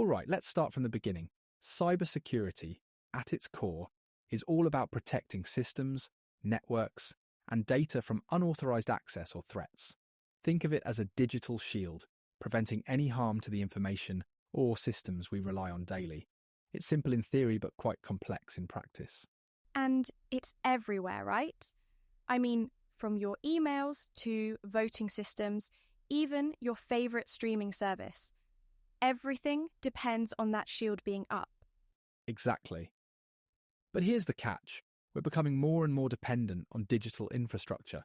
All right, let's start from the beginning. Cybersecurity, at its core, is all about protecting systems, networks, and data from unauthorized access or threats. Think of it as a digital shield, preventing any harm to the information or systems we rely on daily. It's simple in theory, but quite complex in practice. And it's everywhere, right? I mean, from your emails to voting systems, even your favorite streaming service. Everything depends on that shield being up. Exactly. But here's the catch. We're becoming more and more dependent on digital infrastructure.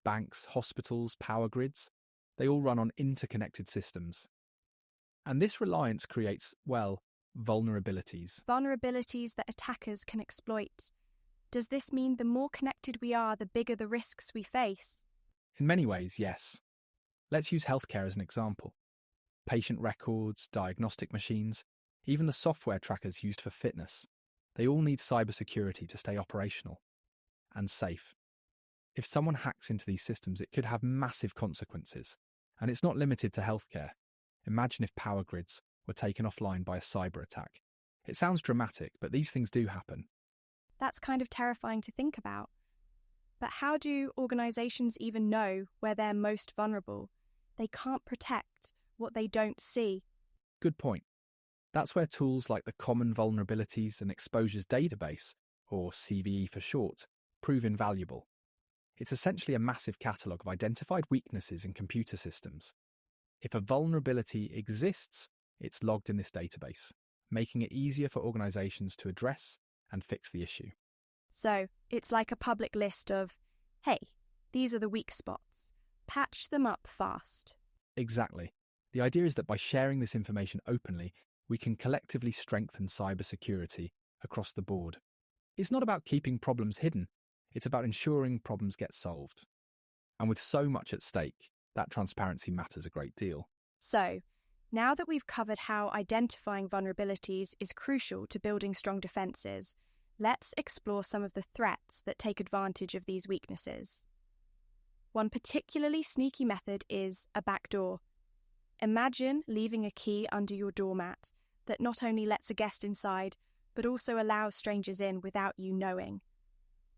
Banks, hospitals, power grids, they all run on interconnected systems. And this reliance creates, well, vulnerabilities. Vulnerabilities that attackers can exploit. Does this mean the more connected we are, the bigger the risks we face? In many ways, yes. Let's use healthcare as an example. Patient records, diagnostic machines, even the software trackers used for fitness, they all need cybersecurity to stay operational and safe. If someone hacks into these systems, it could have massive consequences. And it's not limited to healthcare. Imagine if power grids were taken offline by a cyber attack. It sounds dramatic, but these things do happen. That's kind of terrifying to think about. But how do organizations even know where they're most vulnerable? They can't protect what they don't see. Good point. That's where tools like the Common Vulnerabilities and Exposures Database, or CVE for short, prove invaluable. It's essentially a massive catalogue of identified weaknesses in computer systems. If a vulnerability exists, it's logged in this database, making it easier for organizations to address and fix the issue. So, it's like a public list of, hey, these are the weak spots. Patch them up fast. Exactly. The idea is that by sharing this information openly, we can collectively strengthen cybersecurity across the board. It's not about keeping problems hidden, it's about ensuring problems get solved. And with so much at stake, that transparency matters a great deal. So, now that we've covered how identifying vulnerabilities is crucial to building strong defenses, let's explore some of the threats that take advantage of these weaknesses. One particularly sneaky method is a backdoor. Imagine leaving a key under your doormat that not only lets a guest inside, but also allows strangers in without you knowing.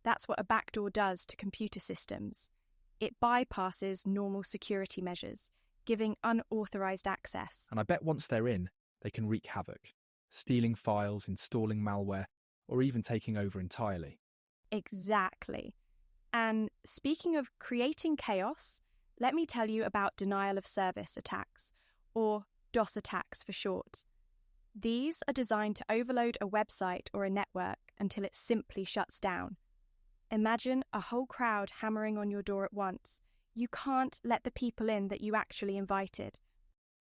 That's what a backdoor does to computer systems. It bypasses normal security measures, giving unauthorized access. And I bet once they're in, they can wreak havoc, stealing files, installing malware, or even taking over entirely. Exactly. And speaking of creating chaos, let me tell you about denial of service attacks, or DOS attacks for short. These are designed to overload a website or a network until it simply shuts down. Imagine a whole crowd hammering on your door at once. You can't let the people in that you actually invited.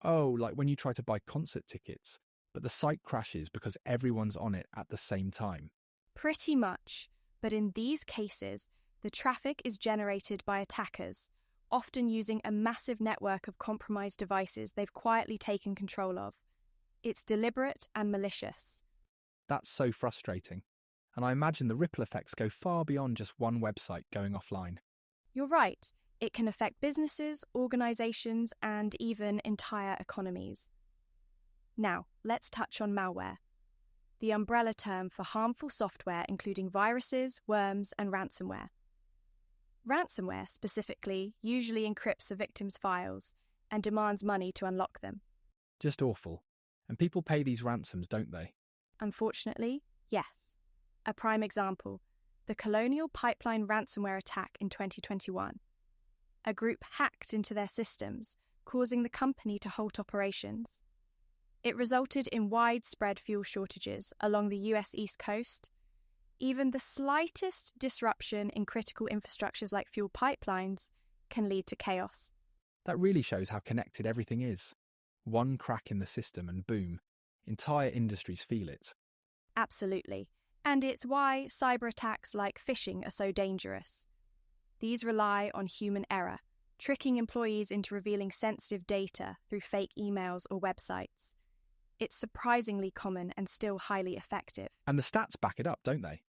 Oh, like when you try to buy concert tickets, but the site crashes because everyone's on it at the same time. Pretty much, but in these cases, the traffic is generated by attackers, often using a massive network of compromised devices they've quietly taken control of. It's deliberate and malicious. That's so frustrating. And I imagine the ripple effects go far beyond just one website going offline. You're right. It can affect businesses, organizations, and even entire economies. Now, let's touch on malware, the umbrella term for harmful software including viruses, worms, and ransomware. Ransomware, specifically, usually encrypts a victim's files and demands money to unlock them. Just awful. And people pay these ransoms, don't they? Unfortunately, yes. A prime example, the Colonial Pipeline ransomware attack in 2021. A group hacked into their systems, causing the company to halt operations. It resulted in widespread fuel shortages along the US East Coast. Even the slightest disruption in critical infrastructures like fuel pipelines can lead to chaos. That really shows how connected everything is. One crack in the system and boom, entire industries feel it. Absolutely. And it's why cyberattacks like phishing are so dangerous. These rely on human error, tricking employees into revealing sensitive data through fake emails or websites. It's surprisingly common and still highly effective. And the stats back it up, don't they?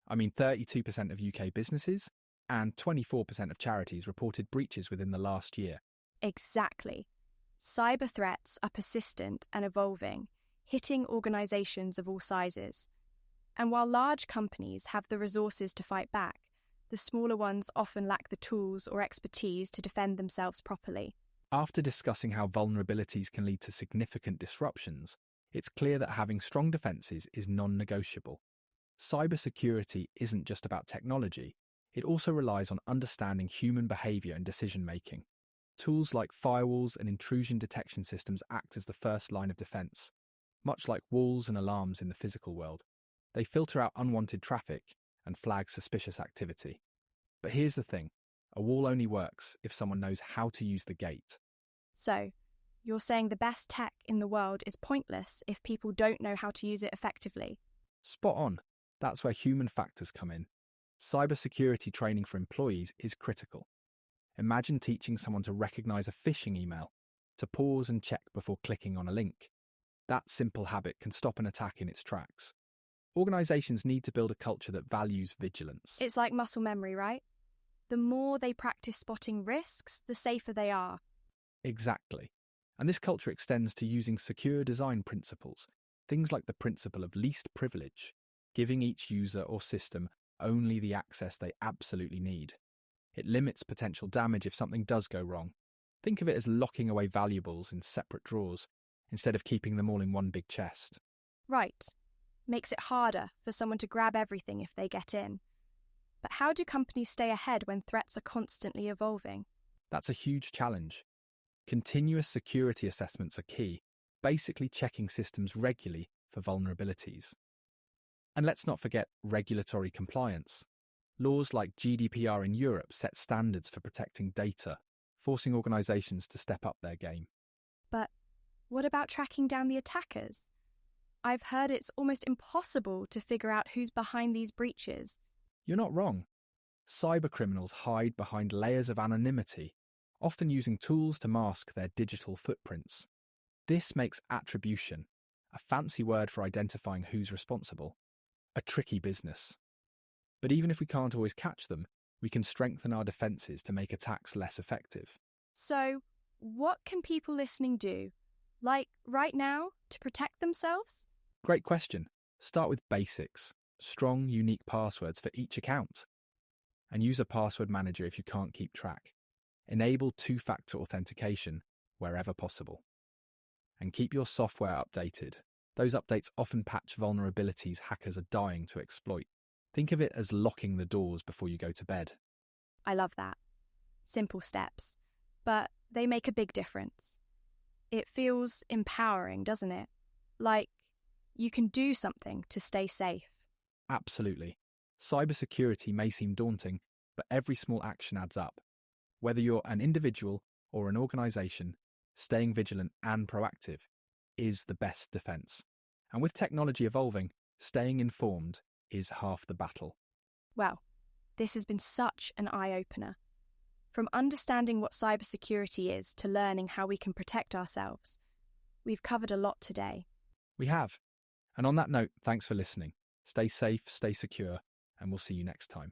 I mean, 32% of UK businesses and 24% of charities reported breaches within the last year. Exactly. Cyber threats are persistent and evolving, hitting organizations of all sizes. And while large companies have the resources to fight back, the smaller ones often lack the tools or expertise to defend themselves properly. After discussing how vulnerabilities can lead to significant disruptions, it's clear that having strong defenses is non-negotiable. Cybersecurity isn't just about technology, it also relies on understanding human behavior and decision-making. Tools like firewalls and intrusion detection systems act as the first line of defense. Much like walls and alarms in the physical world, they filter out unwanted traffic and flag suspicious activity. But here's the thing, a wall only works if someone knows how to use the gate. So, you're saying the best tech in the world is pointless if people don't know how to use it effectively? Spot on. That's where human factors come in. Cybersecurity training for employees is critical. Imagine teaching someone to recognize a phishing email, to pause and check before clicking on a link. That simple habit can stop an attack in its tracks. Organizations need to build a culture that values vigilance. It's like muscle memory, right? The more they practice spotting risks, the safer they are. Exactly. And this culture extends to using secure design principles, things like the principle of least privilege, giving each user or system only the access they absolutely need. It limits potential damage if something does go wrong. Think of it as locking away valuables in separate drawers, instead of keeping them all in one big chest. Right. Makes it harder for someone to grab everything if they get in. But how do companies stay ahead when threats are constantly evolving? That's a huge challenge. Continuous security assessments are key, basically checking systems regularly for vulnerabilities. And let's not forget regulatory compliance. Laws like GDPR in Europe set standards for protecting data, forcing organizations to step up their game. But what about tracking down the attackers? I've heard it's almost impossible to figure out who's behind these breaches. You're not wrong. Cybercriminals hide behind layers of anonymity, often using tools to mask their digital footprints. This makes attribution, a fancy word for identifying who's responsible, a tricky business. But even if we can't always catch them, we can strengthen our defences to make attacks less effective. So, what can people listening do, like right now, to protect themselves? Great question. Start with basics. Strong, unique passwords for each account. And use a password manager if you can't keep track. Enable two-factor authentication wherever possible. And keep your software updated. Those updates often patch vulnerabilities hackers are dying to exploit. Think of it as locking the doors before you go to bed. I love that. Simple steps. But they make a big difference. It feels empowering, doesn't it? Like you can do something to stay safe. Absolutely. Cybersecurity may seem daunting, but every small action adds up. Whether you're an individual or an organisation, staying vigilant and proactive is the best defence. And with technology evolving, staying informed is half the battle. Well, this has been such an eye-opener. From understanding what cybersecurity is to learning how we can protect ourselves, we've covered a lot today. We have. And on that note, thanks for listening. Stay safe, stay secure, and we'll see you next time.